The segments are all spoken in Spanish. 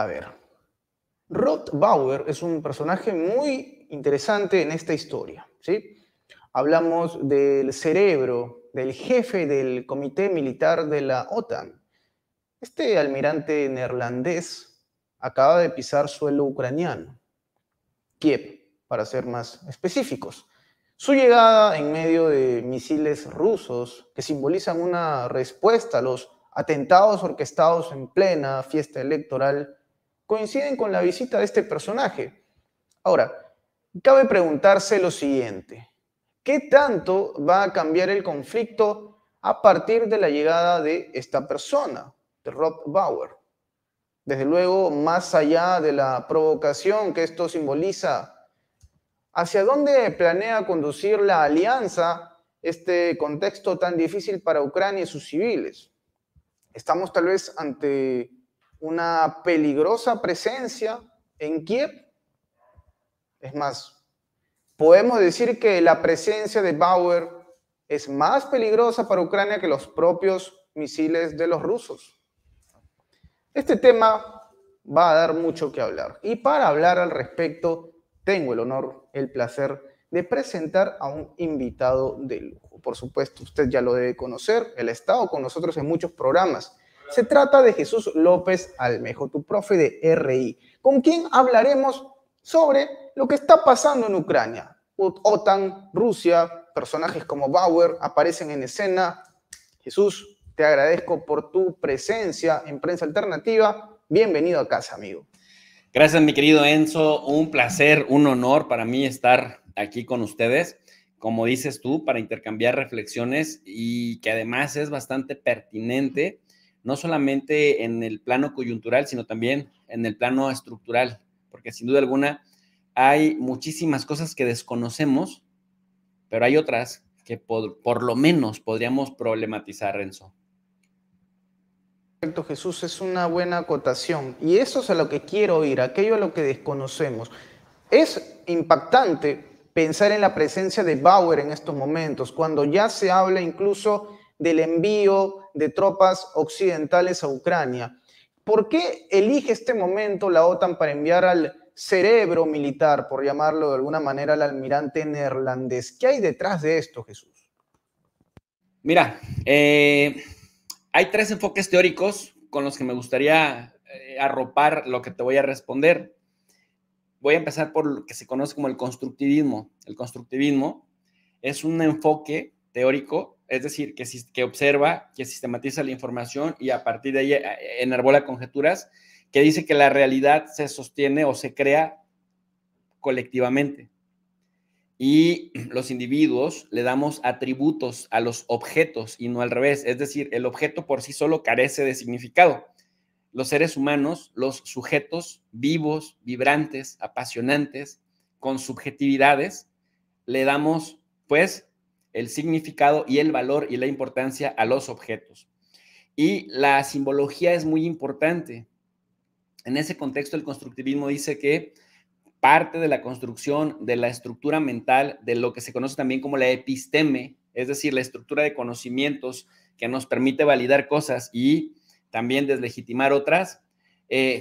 A ver, Rod Bauer es un personaje muy interesante en esta historia, ¿sí? Hablamos del cerebro, del jefe del comité militar de la OTAN. Este almirante neerlandés acaba de pisar suelo ucraniano, Kiev, para ser más específicos. Su llegada en medio de misiles rusos que simbolizan una respuesta a los atentados orquestados en plena fiesta electoral coinciden con la visita de este personaje. Ahora, cabe preguntarse lo siguiente: ¿qué tanto va a cambiar el conflicto a partir de la llegada de esta persona, de Rob Bauer? Desde luego, más allá de la provocación que esto simboliza, ¿hacia dónde planea conducir la alianza este contexto tan difícil para Ucrania y sus civiles? ¿Estamos tal vez ante una peligrosa presencia en Kiev? Es más, podemos decir que la presencia de Bauer es más peligrosa para Ucrania que los propios misiles de los rusos. Este tema va a dar mucho que hablar. Y para hablar al respecto, tengo el honor, el placer de presentar a un invitado de lujo. Por supuesto, usted ya lo debe conocer, él ha estado con nosotros en muchos programas. Se trata de Jesús López Almejo, tu profe de RI, con quien hablaremos sobre lo que está pasando en Ucrania. OTAN, Rusia, personajes como Bauer aparecen en escena. Jesús, te agradezco por tu presencia en Prensa Alternativa. Bienvenido a casa, amigo. Gracias, mi querido Enzo. Un placer, un honor para mí estar aquí con ustedes, como dices tú, para intercambiar reflexiones y que además es bastante pertinente, no solamente en el plano coyuntural, sino también en el plano estructural, porque sin duda alguna hay muchísimas cosas que desconocemos, pero hay otras que por lo menos podríamos problematizar, Enzo. Perfecto, Jesús, es una buena acotación. Y eso es a lo que quiero oír, aquello a lo que desconocemos. Es impactante pensar en la presencia de Bauer en estos momentos, cuando ya se habla incluso del envío de tropas occidentales a Ucrania. ¿Por qué elige este momento la OTAN para enviar al cerebro militar, por llamarlo de alguna manera, al almirante neerlandés? ¿Qué hay detrás de esto, Jesús? Mira, hay tres enfoques teóricos con los que me gustaría arropar lo que te voy a responder. Voy a empezar por lo que se conoce como el constructivismo. El constructivismo es un enfoque teórico, es decir, que observa, que sistematiza la información y a partir de ahí enarbola conjeturas, que dice que la realidad se sostiene o se crea colectivamente. Y los individuos le damos atributos a los objetos y no al revés. Es decir, el objeto por sí solo carece de significado. Los seres humanos, los sujetos vivos, vibrantes, apasionantes, con subjetividades, le damos, pues, el significado y el valor y la importancia a los objetos. Y la simbología es muy importante. En ese contexto, el constructivismo dice que parte de la construcción de la estructura mental, de lo que se conoce también como la episteme, es decir, la estructura de conocimientos que nos permite validar cosas y también deslegitimar otras,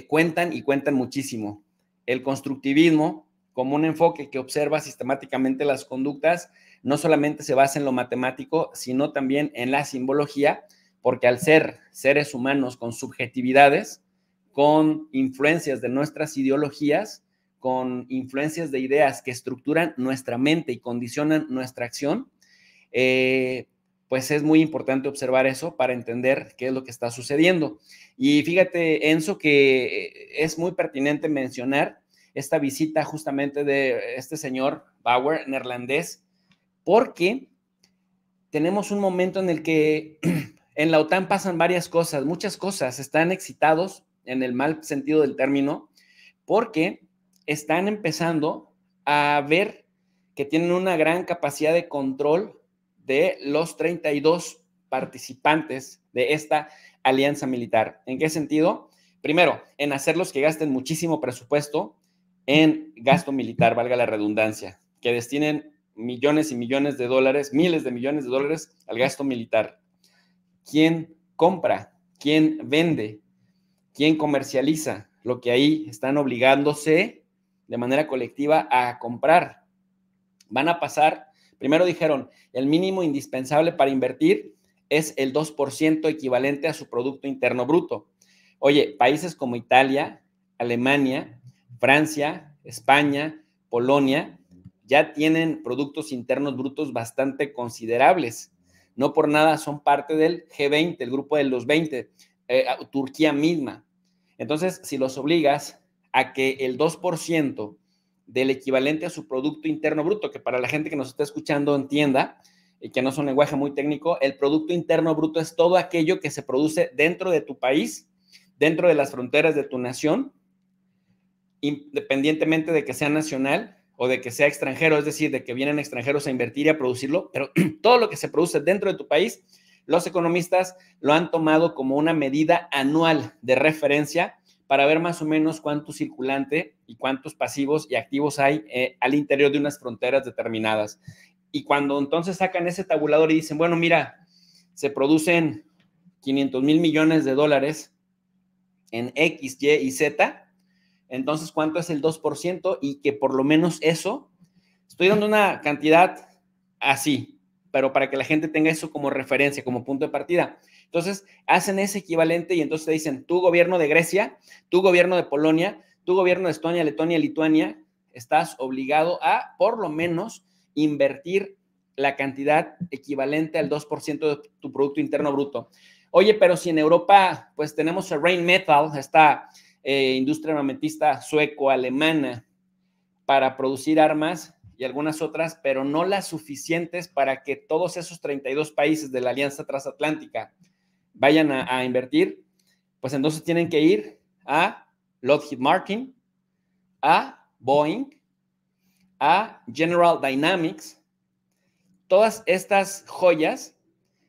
cuentan y cuentan muchísimo. El constructivismo, como un enfoque que observa sistemáticamente las conductas, no solamente se basa en lo matemático, sino también en la simbología, porque al ser seres humanos con subjetividades, con influencias de nuestras ideologías, con influencias de ideas que estructuran nuestra mente y condicionan nuestra acción, pues es muy importante observar eso para entender qué es lo que está sucediendo. Y fíjate, Enzo, que es muy pertinente mencionar esta visita justamente de este señor Bauer, neerlandés, porque tenemos un momento en el que en la OTAN pasan varias cosas, muchas cosas, están excitados en el mal sentido del término, porque están empezando a ver que tienen una gran capacidad de control de los 32 participantes de esta alianza militar. ¿En qué sentido? Primero, en hacerlos que gasten muchísimo presupuesto en gasto militar, valga la redundancia, que destinen millones y millones de dólares, miles de millones de dólares al gasto militar. ¿Quién compra? ¿Quién vende? ¿Quién comercializa? lo que ahí están obligándose de manera colectiva a comprar. Van a pasar, primero dijeron, el mínimo indispensable para invertir es el 2% equivalente a su Producto Interno Bruto. Oye, países como Italia, Alemania, Francia, España, Polonia, ya tienen productos internos brutos bastante considerables. No por nada son parte del G20, el grupo de los 20, Turquía misma. Entonces, si los obligas a que el 2% del equivalente a su Producto Interno Bruto, que para la gente que nos está escuchando entienda, y que no es un lenguaje muy técnico, el Producto Interno Bruto es todo aquello que se produce dentro de tu país, dentro de las fronteras de tu nación, independientemente de que sea nacional o de que sea extranjero, es decir, de que vienen extranjeros a invertir y a producirlo, pero todo lo que se produce dentro de tu país, los economistas lo han tomado como una medida anual de referencia para ver más o menos cuánto circulante y cuántos pasivos y activos hay al interior de unas fronteras determinadas. Y cuando entonces sacan ese tabulador y dicen, bueno, mira, se producen 500 mil millones de dólares en X, Y y Z, entonces, ¿cuánto es el 2%? Y que por lo menos eso, estoy dando una cantidad así, pero para que la gente tenga eso como referencia, como punto de partida. Entonces, hacen ese equivalente y entonces te dicen, tu gobierno de Grecia, tu gobierno de Polonia, tu gobierno de Estonia, Letonia, Lituania, estás obligado a, por lo menos, invertir la cantidad equivalente al 2% de tu Producto Interno Bruto. Oye, pero si en Europa, pues tenemos a Rheinmetall, esta industria armamentista sueco-alemana para producir armas y algunas otras, pero no las suficientes para que todos esos 32 países de la Alianza Transatlántica vayan a invertir, pues entonces tienen que ir a Lockheed Martin, a Boeing, a General Dynamics. Todas estas joyas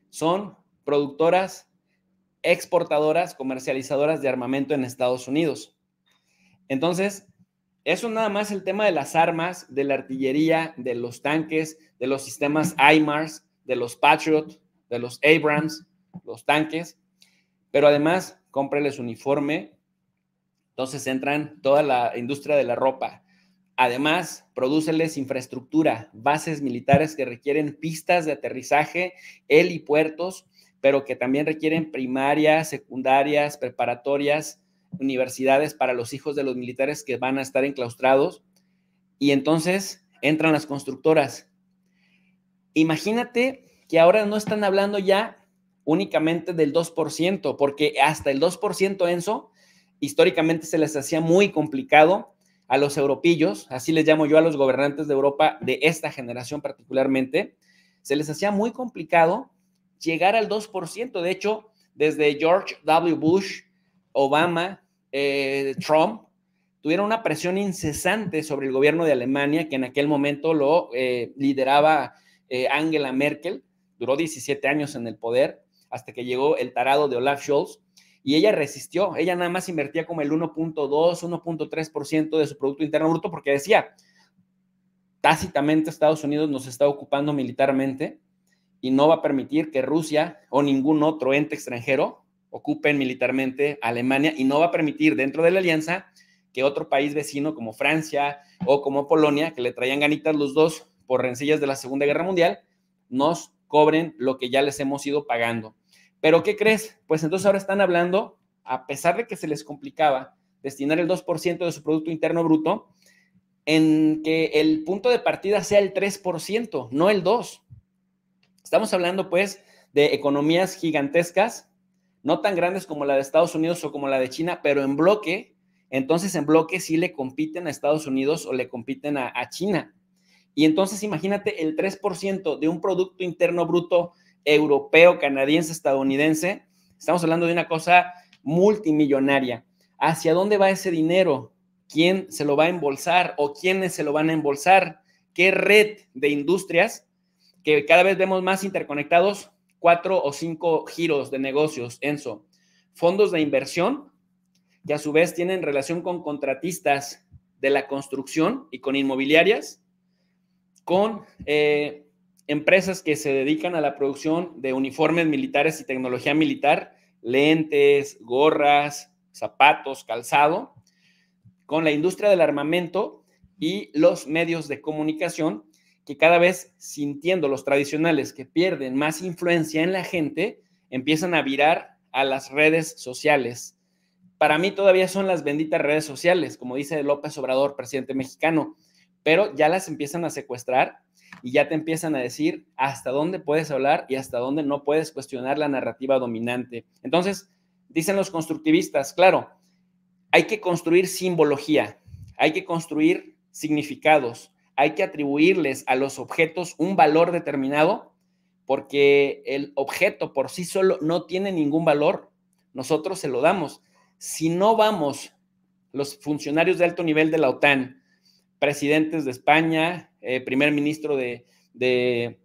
son productoras, exportadoras, comercializadoras de armamento en Estados Unidos. Entonces, eso nada más el tema de las armas, de la artillería, de los tanques, de los sistemas HIMARS, de los Patriot, de los Abrams, los tanques, pero además cómprales uniforme, entonces entran toda la industria de la ropa. Además, prodúceles infraestructura, bases militares que requieren pistas de aterrizaje, helipuertos, pero que también requieren primarias, secundarias, preparatorias, universidades para los hijos de los militares que van a estar enclaustrados. Y entonces entran las constructoras. Imagínate que ahora no están hablando ya únicamente del 2%, porque hasta el 2%, Enzo, históricamente se les hacía muy complicado a los europillos, así les llamo yo a los gobernantes de Europa de esta generación particularmente, se les hacía muy complicado llegar al 2%. De hecho, desde George W. Bush, Obama, Trump, tuvieron una presión incesante sobre el gobierno de Alemania, que en aquel momento lo lideraba Angela Merkel, duró 17 años en el poder, hasta que llegó el tarado de Olaf Scholz, y ella resistió, ella nada más invertía como el 1.2, 1.3% de su Producto Interno Bruto, porque decía, tácitamente Estados Unidos nos está ocupando militarmente y no va a permitir que Rusia o ningún otro ente extranjero ocupen militarmente a Alemania, y no va a permitir dentro de la alianza que otro país vecino como Francia o como Polonia, que le traían ganitas los dos por rencillas de la Segunda Guerra Mundial, nos cobren lo que ya les hemos ido pagando. ¿Pero qué crees? Pues entonces ahora están hablando, a pesar de que se les complicaba destinar el 2% de su Producto Interno Bruto, en que el punto de partida sea el 3%, no el 2%. Estamos hablando, pues, de economías gigantescas, no tan grandes como la de Estados Unidos o como la de China, pero en bloque. Entonces, en bloque sí le compiten a Estados Unidos o le compiten a China. Y entonces, imagínate el 3% de un Producto Interno Bruto europeo, canadiense, estadounidense. Estamos hablando de una cosa multimillonaria. ¿Hacia dónde va ese dinero? ¿Quién se lo va a embolsar o quiénes se lo van a embolsar? ¿Qué red de industrias que cada vez vemos más interconectados? 4 o 5 giros de negocios, Enzo. Fondos de inversión que a su vez tienen relación con contratistas de la construcción y con inmobiliarias, con empresas que se dedican a la producción de uniformes militares y tecnología militar, lentes, gorras, zapatos, calzado, con la industria del armamento y los medios de comunicación, que cada vez, sintiendo los tradicionales que pierden más influencia en la gente, empiezan a virar a las redes sociales. Para mí todavía son las benditas redes sociales, como dice López Obrador, presidente mexicano, pero ya las empiezan a secuestrar y ya te empiezan a decir hasta dónde puedes hablar y hasta dónde no puedes cuestionar la narrativa dominante. Entonces, dicen los constructivistas, claro, hay que construir simbología, hay que construir significados, hay que atribuirles a los objetos un valor determinado, porque el objeto por sí solo no tiene ningún valor, nosotros se lo damos. Si no vamos, los funcionarios de alto nivel de la OTAN, presidentes de España, primer ministro de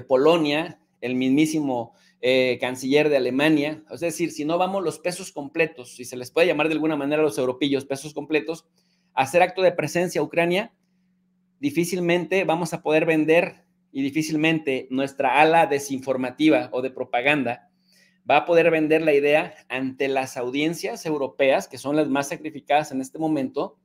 Polonia, el mismísimo canciller de Alemania, es decir, si no vamos los pesos completos, si se les puede llamar de alguna manera a los europeos pesos completos, a hacer acto de presencia a Ucrania, difícilmente vamos a poder vender y difícilmente nuestra ala desinformativa o de propaganda va a poder vender la idea ante las audiencias europeas, que son las más sacrificadas en este momento,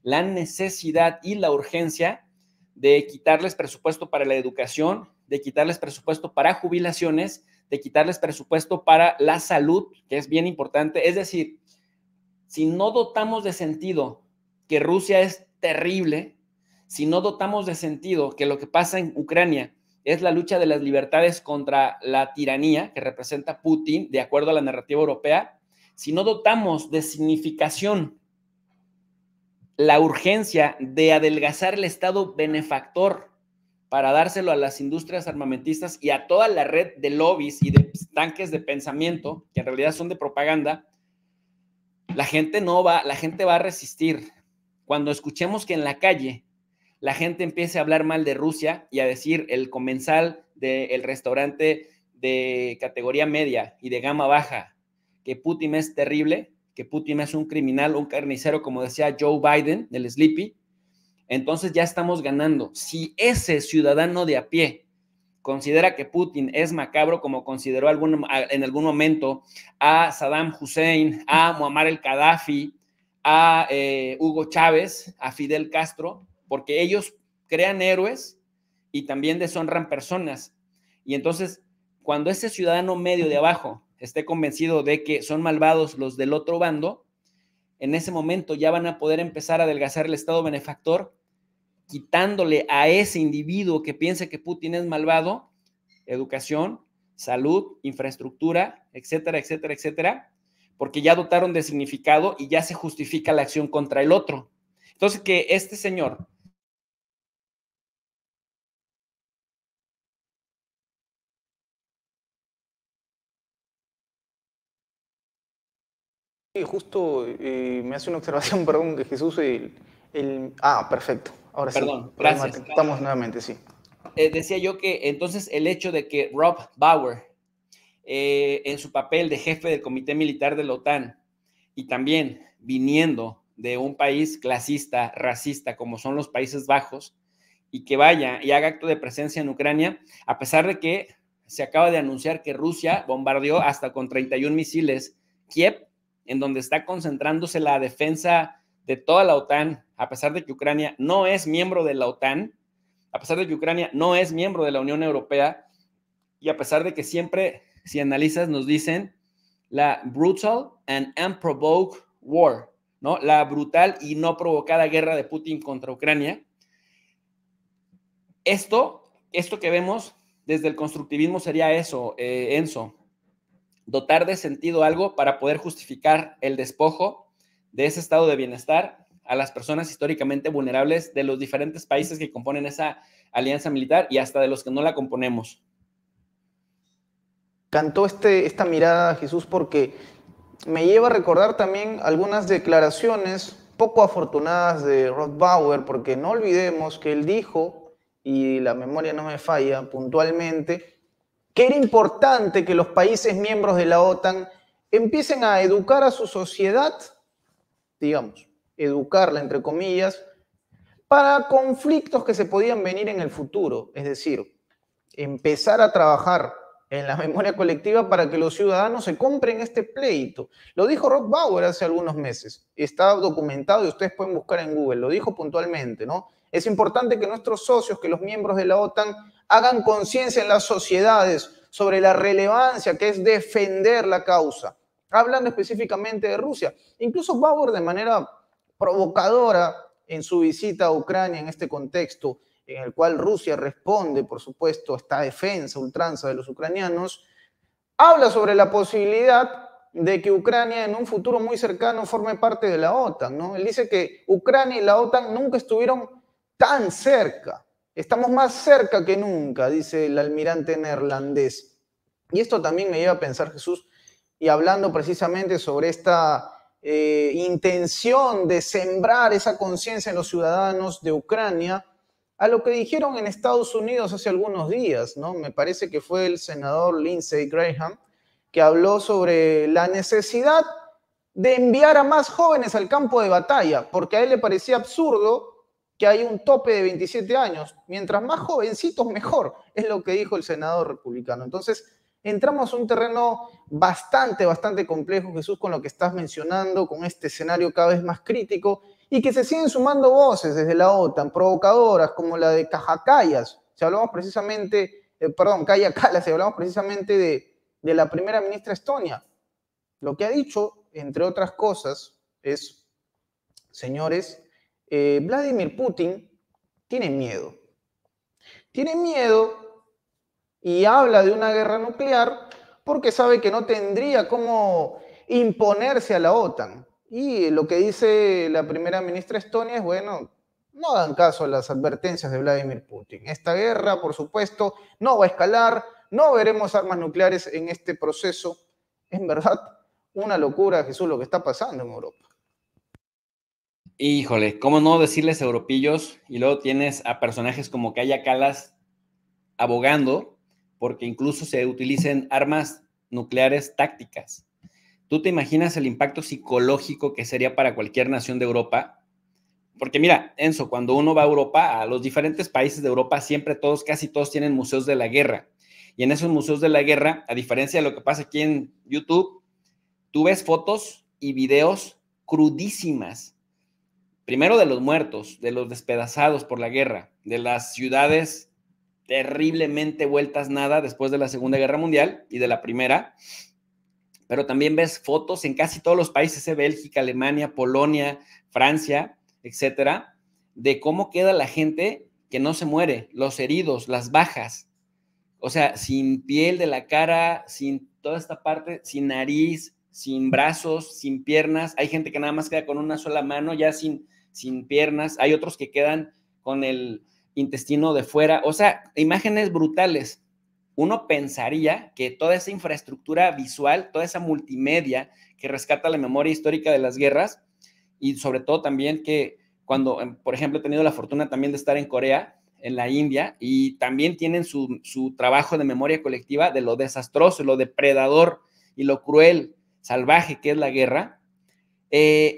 la necesidad y la urgencia de quitarles presupuesto para la educación, de quitarles presupuesto para jubilaciones, de quitarles presupuesto para la salud, que es bien importante. Es decir, si no dotamos de sentido que Rusia es terrible, si no dotamos de sentido que lo que pasa en Ucrania es la lucha de las libertades contra la tiranía que representa Putin, de acuerdo a la narrativa europea, si no dotamos de significación la urgencia de adelgazar el Estado benefactor para dárselo a las industrias armamentistas y a toda la red de lobbies y de tanques de pensamiento, que en realidad son de propaganda, la gente va a resistir. Cuando escuchemos que en la calle la gente empiece a hablar mal de Rusia y a decir el comensal del restaurante de categoría media y de gama baja, que Putin es terrible, que Putin es un criminal, un carnicero, como decía Joe Biden, del Sleepy, entonces ya estamos ganando. Si ese ciudadano de a pie considera que Putin es macabro, como consideró en algún momento a Saddam Hussein, a Muammar el-Gaddafi, a Hugo Chávez, a Fidel Castro, porque ellos crean héroes y también deshonran personas. Y entonces, cuando ese ciudadano medio de abajo esté convencido de que son malvados los del otro bando, en ese momento ya van a poder empezar a adelgazar el Estado benefactor, quitándole a ese individuo que piense que Putin es malvado, educación, salud, infraestructura, etcétera, etcétera, etcétera, porque ya dotaron de significado y ya se justifica la acción contra el otro. Entonces, que este señor Sí, justo me hace una observación, perdón, que Jesús, perfecto, ahora sí, perdón, gracias. estamos nuevamente, sí. Decía yo que entonces el hecho de que Rob Bauer, en su papel de jefe del Comité Militar de la OTAN, y también viniendo de un país clasista, racista, como son los Países Bajos, y que vaya y haga acto de presencia en Ucrania, a pesar de que se acaba de anunciar que Rusia bombardeó hasta con 31 misiles Kiev, en donde está concentrándose la defensa de toda la OTAN, a pesar de que Ucrania no es miembro de la OTAN, a pesar de que Ucrania no es miembro de la Unión Europea, y a pesar de que siempre, si analizas, nos dicen la brutal and unprovoked war, ¿no? La brutal y no provocada guerra de Putin contra Ucrania. Esto que vemos desde el constructivismo sería eso, Enzo, dotar de sentido algo para poder justificar el despojo de ese estado de bienestar a las personas históricamente vulnerables de los diferentes países que componen esa alianza militar y hasta de los que no la componemos. Cantó esta mirada, Jesús, porque me lleva a recordar también algunas declaraciones poco afortunadas de Rob Bauer, porque no olvidemos que él dijo, y la memoria no me falla puntualmente, que era importante que los países miembros de la OTAN empiecen a educar a su sociedad, digamos, educarla entre comillas, para conflictos que se podían venir en el futuro, es decir, empezar a trabajar en la memoria colectiva para que los ciudadanos se compren este pleito. Lo dijo Rob Bauer hace algunos meses, está documentado y ustedes pueden buscar en Google, lo dijo puntualmente, ¿no? Es importante que nuestros socios, que los miembros de la OTAN, hagan conciencia en las sociedades sobre la relevancia que es defender la causa, hablando específicamente de Rusia. Incluso Bauer, de manera provocadora en su visita a Ucrania en este contexto, en el cual Rusia responde, por supuesto, a esta defensa ultranza de los ucranianos, habla sobre la posibilidad de que Ucrania en un futuro muy cercano forme parte de la OTAN, ¿no? Él dice que Ucrania y la OTAN nunca estuvieron tan cerca. Estamos más cerca que nunca, dice el almirante neerlandés. Y esto también me lleva a pensar, Jesús, y hablando precisamente sobre esta intención de sembrar esa conciencia en los ciudadanos de Ucrania, a lo que dijeron en Estados Unidos hace algunos días, ¿no? Me parece que fue el senador Lindsey Graham, que habló sobre la necesidad de enviar a más jóvenes al campo de batalla, porque a él le parecía absurdo que hay un tope de 27 años. Mientras más jovencitos, mejor, es lo que dijo el senador republicano. Entonces, entramos a un terreno bastante complejo, Jesús, con lo que estás mencionando, con este escenario cada vez más crítico, y que se siguen sumando voces desde la OTAN, provocadoras como la de Kaja Kallas, si hablamos precisamente, Kaja Kallas, si hablamos precisamente de la primera ministra Estonia. Lo que ha dicho, entre otras cosas, es, señores, Vladimir Putin tiene miedo. Tiene miedo y habla de una guerra nuclear porque sabe que no tendría cómo imponerse a la OTAN. Y lo que dice la primera ministra Estonia es, bueno, no hagan caso a las advertencias de Vladimir Putin. Esta guerra, por supuesto, no va a escalar, no veremos armas nucleares en este proceso. Es en verdad una locura, Jesús, lo que está pasando en Europa. Híjole, ¿cómo no decirles europillos? Y luego tienes a personajes como Kaja Kallas abogando porque incluso se utilicen armas nucleares tácticas. ¿Tú te imaginas el impacto psicológico que sería para cualquier nación de Europa? Porque mira, Enzo, cuando uno va a Europa, a los diferentes países de Europa, siempre todos, casi todos tienen museos de la guerra. Y en esos museos de la guerra, a diferencia de lo que pasa aquí en YouTube, tú ves fotos y videos crudísimas. Primero de los muertos, de los despedazados por la guerra, de las ciudades terriblemente vueltas nada después de la Segunda Guerra Mundial y de la Primera, pero también ves fotos en casi todos los países, Bélgica, Alemania, Polonia, Francia, etcétera, de cómo queda la gente que no se muere, los heridos, las bajas, o sea, sin piel de la cara, sin toda esta parte, sin nariz, sin brazos, sin piernas. Hay gente que nada más queda con una sola mano, ya sin piernas. Hay otros que quedan con el intestino de fuera. O sea, imágenes brutales. Uno pensaría que toda esa infraestructura visual, toda esa multimedia que rescata la memoria histórica de las guerras, y sobre todo también que cuando, por ejemplo, he tenido la fortuna también de estar en Corea, en la India, y también tienen su trabajo de memoria colectiva de lo desastroso, lo depredador y lo cruel, salvaje que es la guerra.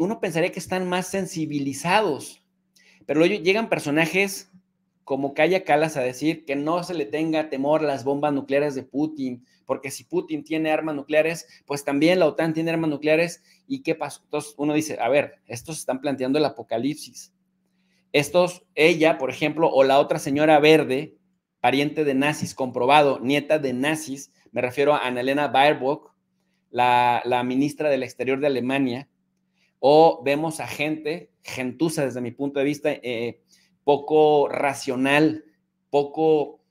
Uno pensaría que están más sensibilizados, pero luego llegan personajes como Kaja Kallas a decir que no se le tenga temor a las bombas nucleares de Putin, porque si Putin tiene armas nucleares, pues también la OTAN tiene armas nucleares. ¿Y qué pasó? Entonces uno dice, a ver, estos están planteando el apocalipsis. Ella, por ejemplo, o la otra señora verde, pariente de nazis comprobado, nieta de nazis, me refiero a Annalena Baerbock, la ministra del Exterior de Alemania, o vemos a gentuza desde mi punto de vista, poco racional, poco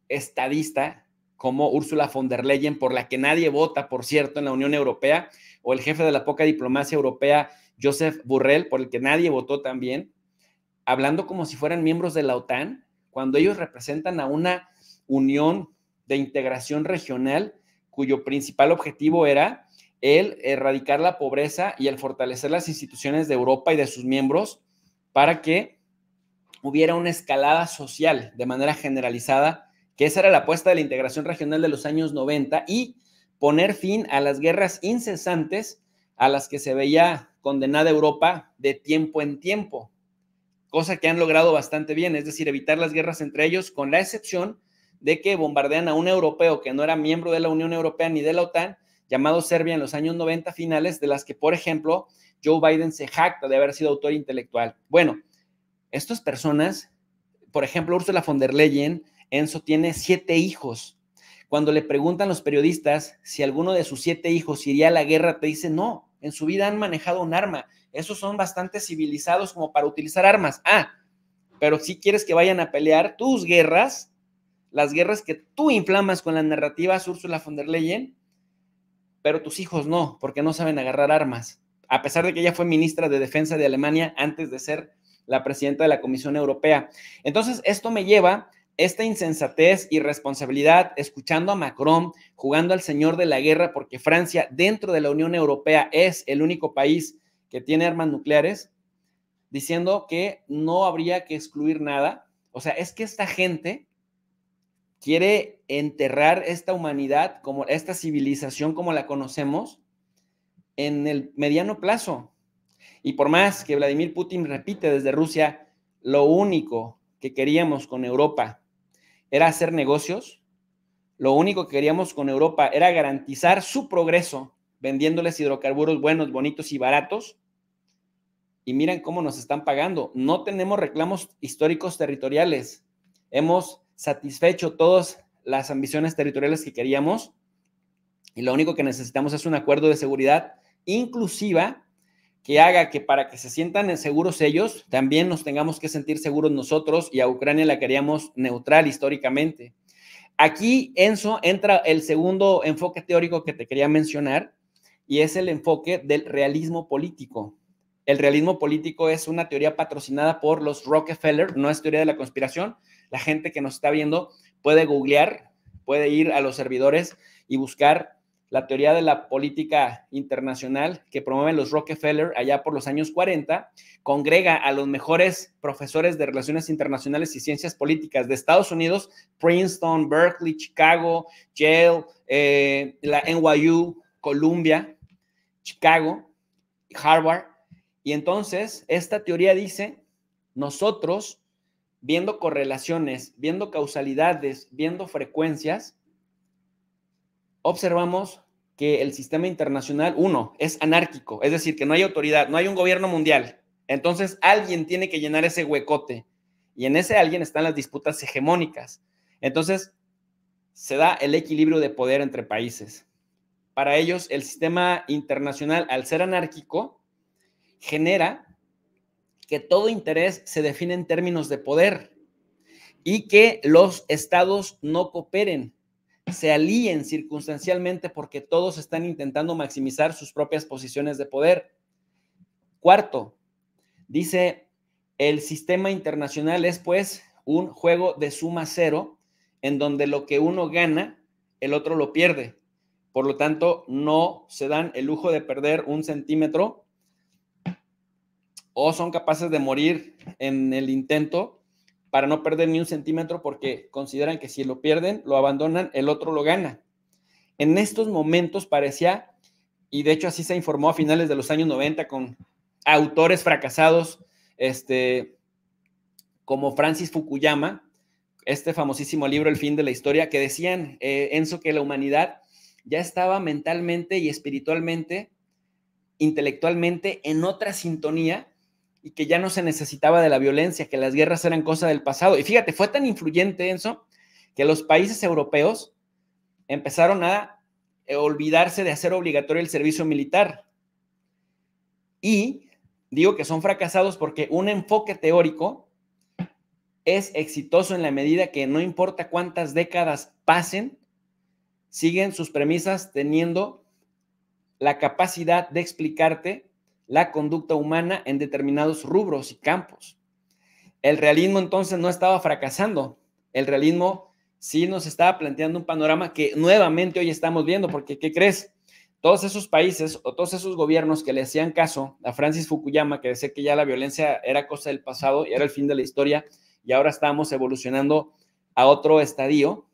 estadista, como Ursula von der Leyen, por la que nadie vota, por cierto, en la Unión Europea, o el jefe de la poca diplomacia europea, Josep Borrell, por el que nadie votó también, hablando como si fueran miembros de la OTAN, cuando ellos representan a una unión de integración regional cuyo principal objetivo era el erradicar la pobreza y el fortalecer las instituciones de Europa y de sus miembros para que hubiera una escalada social de manera generalizada, que esa era la apuesta de la integración regional de los años 90, y poner fin a las guerras incesantes a las que se veía condenada Europa de tiempo en tiempo, cosa que han logrado bastante bien, es decir, evitar las guerras entre ellos, con la excepción de que bombardean a un europeo que no era miembro de la Unión Europea ni de la OTAN, llamado Serbia en los años 90 finales, de las que, por ejemplo, Joe Biden se jacta de haber sido autor intelectual. Bueno, estas personas, por ejemplo, Ursula von der Leyen, Enzo, tiene 7 hijos. Cuando le preguntan los periodistas si alguno de sus 7 hijos iría a la guerra, te dice no, en su vida han manejado un arma. Esos son bastante civilizados como para utilizar armas. Pero si quieres que vayan a pelear tus guerras, las guerras que tú inflamas con las narrativas Ursula von der Leyen, pero tus hijos no, porque no saben agarrar armas. A pesar de que ella fue ministra de Defensa de Alemania antes de ser la presidenta de la Comisión Europea. Entonces, esto me lleva esta insensatez, irresponsabilidad, escuchando a Macron, jugando al señor de la guerra, porque Francia, dentro de la Unión Europea, es el único país que tiene armas nucleares, diciendo que no habría que excluir nada. O sea, es que esta gente quiere enterrar esta humanidad, como esta civilización como la conocemos, en el mediano plazo. Y por más que Vladimir Putin repite desde Rusia, lo único que queríamos con Europa era hacer negocios, lo único que queríamos con Europa era garantizar su progreso, vendiéndoles hidrocarburos buenos, bonitos y baratos. Y miren cómo nos están pagando. No tenemos reclamos históricos territoriales. Hemos satisfecho todas las ambiciones territoriales que queríamos y lo único que necesitamos es un acuerdo de seguridad inclusiva que haga que para que se sientan seguros ellos, también nos tengamos que sentir seguros nosotros, y a Ucrania la queríamos neutral históricamente. Aquí, Enzo, entra el segundo enfoque teórico que te quería mencionar, y es el enfoque del realismo político. El realismo político es una teoría patrocinada por los Rockefeller, no es teoría de la conspiración. La gente que nos está viendo puede googlear, puede ir a los servidores y buscar la teoría de la política internacional que promueven los Rockefeller allá por los años 40, congrega a los mejores profesores de relaciones internacionales y ciencias políticas de Estados Unidos, Princeton, Berkeley, Chicago, Yale, la NYU, Columbia, Chicago, Harvard. Y entonces esta teoría dice, nosotros, viendo correlaciones, viendo causalidades, viendo frecuencias, observamos que el sistema internacional, uno, es anárquico, es decir, que no hay autoridad, no hay un gobierno mundial. Entonces, alguien tiene que llenar ese huecote, y en ese alguien están las disputas hegemónicas. Entonces, se da el equilibrio de poder entre países. Para ellos, el sistema internacional, al ser anárquico, genera que todo interés se define en términos de poder y que los estados no cooperen, se alíen circunstancialmente porque todos están intentando maximizar sus propias posiciones de poder. Cuarto, dice, el sistema internacional es pues un juego de suma cero en donde lo que uno gana, el otro lo pierde. Por lo tanto, no se dan el lujo de perder un centímetro o son capaces de morir en el intento para no perder ni un centímetro porque consideran que si lo pierden, lo abandonan, el otro lo gana. En estos momentos parecía, y de hecho así se informó a finales de los años 90 con autores fracasados, como Francis Fukuyama, este famosísimo libro El fin de la historia, que decían, Enzo, que la humanidad ya estaba mentalmente y espiritualmente, intelectualmente en otra sintonía, y que ya no se necesitaba de la violencia, que las guerras eran cosa del pasado. Y fíjate, fue tan influyente eso que los países europeos empezaron a olvidarse de hacer obligatorio el servicio militar. Y digo que son fracasados porque un enfoque teórico es exitoso en la medida que no importa cuántas décadas pasen, siguen sus premisas teniendo la capacidad de explicarte la conducta humana en determinados rubros y campos. El realismo entonces no estaba fracasando. El realismo sí nos estaba planteando un panorama que nuevamente hoy estamos viendo, porque ¿qué crees? Todos esos países o todos esos gobiernos que le hacían caso a Francis Fukuyama, que decía que ya la violencia era cosa del pasado y era el fin de la historia, y ahora estamos evolucionando a otro estadio,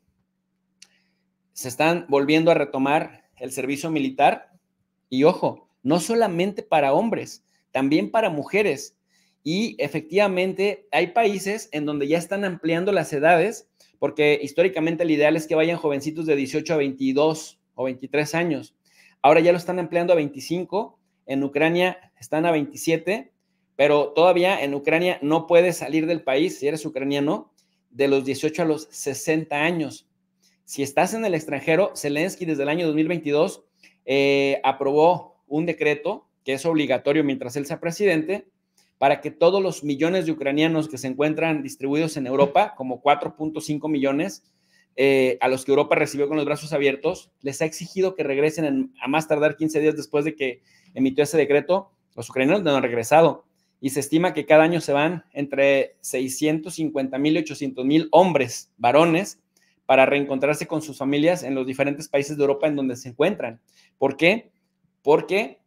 se están volviendo a retomar el servicio militar. Y ojo, no solamente para hombres, también para mujeres. Y efectivamente hay países en donde ya están ampliando las edades porque históricamente el ideal es que vayan jovencitos de 18 a 22 o 23 años. Ahora ya lo están empleando a 25, en Ucrania están a 27, pero todavía en Ucrania no puedes salir del país, si eres ucraniano, de los 18 a los 60 años. Si estás en el extranjero, Zelensky desde el año 2022 aprobó un decreto que es obligatorio mientras él sea presidente, para que todos los millones de ucranianos que se encuentran distribuidos en Europa, como 4.5 millones, a los que Europa recibió con los brazos abiertos, les ha exigido que regresen a más tardar 15 días después de que emitió ese decreto. Los ucranianos no han regresado y se estima que cada año se van entre 650,000 y 800,000 hombres, varones, para reencontrarse con sus familias en los diferentes países de Europa en donde se encuentran. ¿Por qué? Porque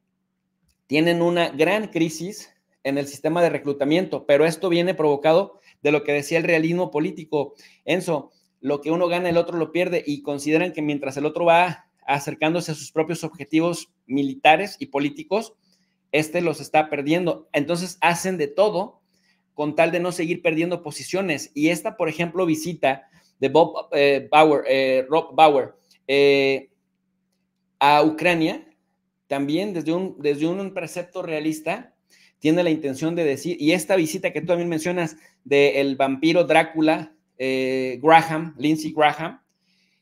tienen una gran crisis en el sistema de reclutamiento, pero esto viene provocado de lo que decía el realismo político. Enzo, lo que uno gana, el otro lo pierde, y consideran que mientras el otro va acercándose a sus propios objetivos militares y políticos, este los está perdiendo. Entonces hacen de todo con tal de no seguir perdiendo posiciones. Y esta, por ejemplo, visita de Rob Bauer a Ucrania, también desde un precepto realista, tiene la intención de decir, y esta visita que tú también mencionas del vampiro Drácula, Lindsey Graham,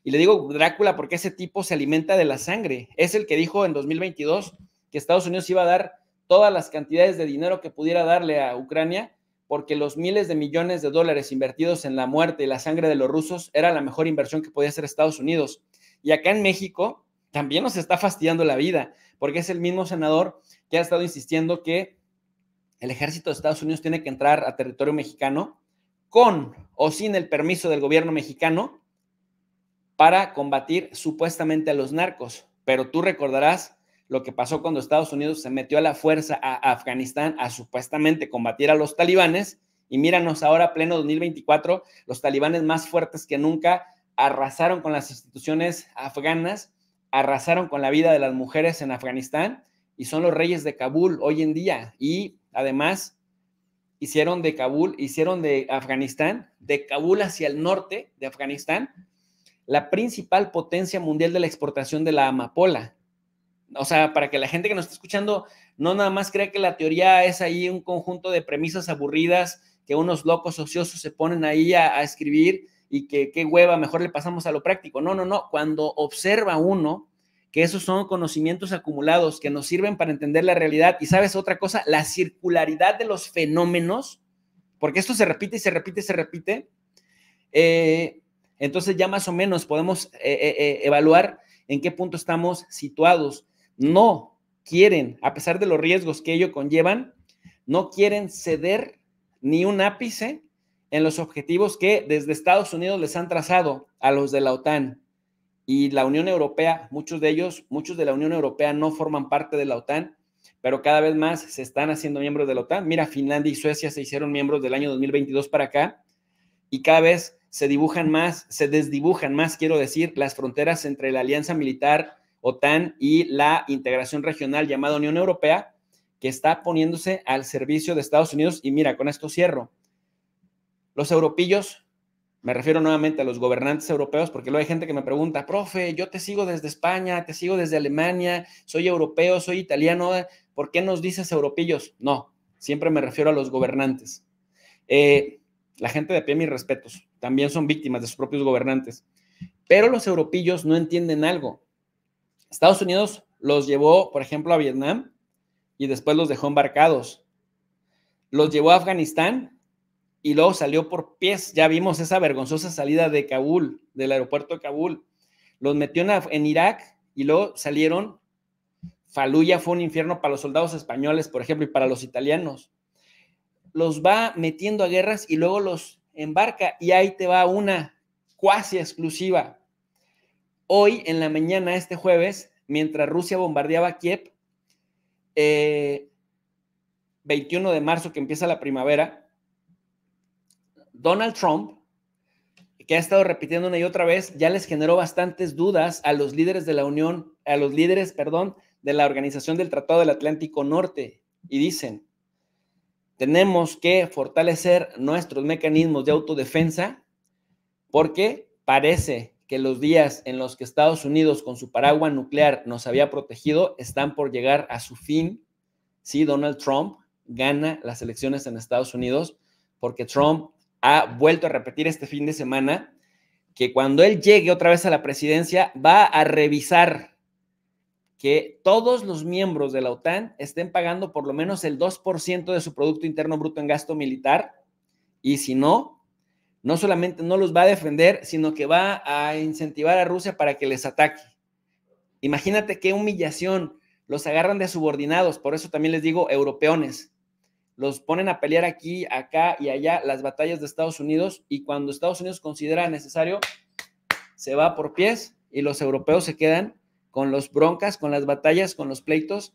y le digo Drácula porque ese tipo se alimenta de la sangre, es el que dijo en 2022 que Estados Unidos iba a dar todas las cantidades de dinero que pudiera darle a Ucrania, porque los miles de millones de dólares invertidos en la muerte y la sangre de los rusos era la mejor inversión que podía hacer Estados Unidos. Y acá en México también nos está fastidiando la vida, porque es el mismo senador que ha estado insistiendo que el ejército de Estados Unidos tiene que entrar a territorio mexicano con o sin el permiso del gobierno mexicano para combatir supuestamente a los narcos. Pero tú recordarás lo que pasó cuando Estados Unidos se metió a la fuerza a Afganistán a supuestamente combatir a los talibanes, y míranos ahora, pleno 2024, los talibanes más fuertes que nunca arrasaron con las instituciones afganas, arrasaron con la vida de las mujeres en Afganistán, y son los reyes de Kabul hoy en día. Y además hicieron de Afganistán, de Kabul hacia el norte de Afganistán, la principal potencia mundial de la exportación de la amapola. O sea, para que la gente que nos está escuchando no nada más crea que la teoría es ahí un conjunto de premisas aburridas que unos locos ociosos se ponen ahí a escribir y que qué hueva, mejor le pasamos a lo práctico. No, no, no. Cuando observa uno que esos son conocimientos acumulados que nos sirven para entender la realidad, y sabes otra cosa, la circularidad de los fenómenos, porque esto se repite y se repite y se repite, entonces ya más o menos podemos evaluar en qué punto estamos situados. No quieren, a pesar de los riesgos que ello conllevan, no quieren ceder ni un ápice en los objetivos que desde Estados Unidos les han trazado a los de la OTAN y la Unión Europea. Muchos de la Unión Europea no forman parte de la OTAN, pero cada vez más se están haciendo miembros de la OTAN. Mira, Finlandia y Suecia se hicieron miembros del año 2022 para acá, y cada vez se desdibujan más, quiero decir, las fronteras entre la alianza militar OTAN y la integración regional llamada Unión Europea, que está poniéndose al servicio de Estados Unidos. Y mira, con esto cierro. Los europillos, me refiero nuevamente a los gobernantes europeos, porque luego hay gente que me pregunta, profe, yo te sigo desde España, te sigo desde Alemania, soy europeo, soy italiano, ¿por qué nos dices europillos? No, siempre me refiero a los gobernantes. La gente de pie, mis respetos, también son víctimas de sus propios gobernantes. Pero los europillos no entienden algo. Estados Unidos los llevó, por ejemplo, a Vietnam y después los dejó embarcados. Los llevó a Afganistán y luego salió por pies. Ya vimos esa vergonzosa salida de Kabul, del aeropuerto de Kabul. Los metió en Irak y luego salieron. Fallujah fue un infierno para los soldados españoles, por ejemplo, y para los italianos. Los va metiendo a guerras y luego los embarca, y ahí te va una cuasi exclusiva. Hoy en la mañana, este jueves, mientras Rusia bombardeaba Kiev, 21 de marzo, que empieza la primavera, Donald Trump, que ha estado repitiendo una y otra vez, ya les generó bastantes dudas a los líderes de la Unión, de la Organización del Tratado del Atlántico Norte, y dicen: tenemos que fortalecer nuestros mecanismos de autodefensa porque parece que los días en los que Estados Unidos con su paraguas nuclear nos había protegido están por llegar a su fin si Donald Trump gana las elecciones en Estados Unidos, porque Trump ha vuelto a repetir este fin de semana que cuando él llegue otra vez a la presidencia va a revisar que todos los miembros de la OTAN estén pagando por lo menos el 2% de su Producto Interno Bruto en gasto militar, y si no, no solamente no los va a defender, sino que va a incentivar a Rusia para que les ataque. Imagínate qué humillación, los agarran de subordinados, por eso también les digo europeones, los ponen a pelear aquí, acá y allá las batallas de Estados Unidos, y cuando Estados Unidos considera necesario, se va por pies y los europeos se quedan con los broncas, con las batallas, con los pleitos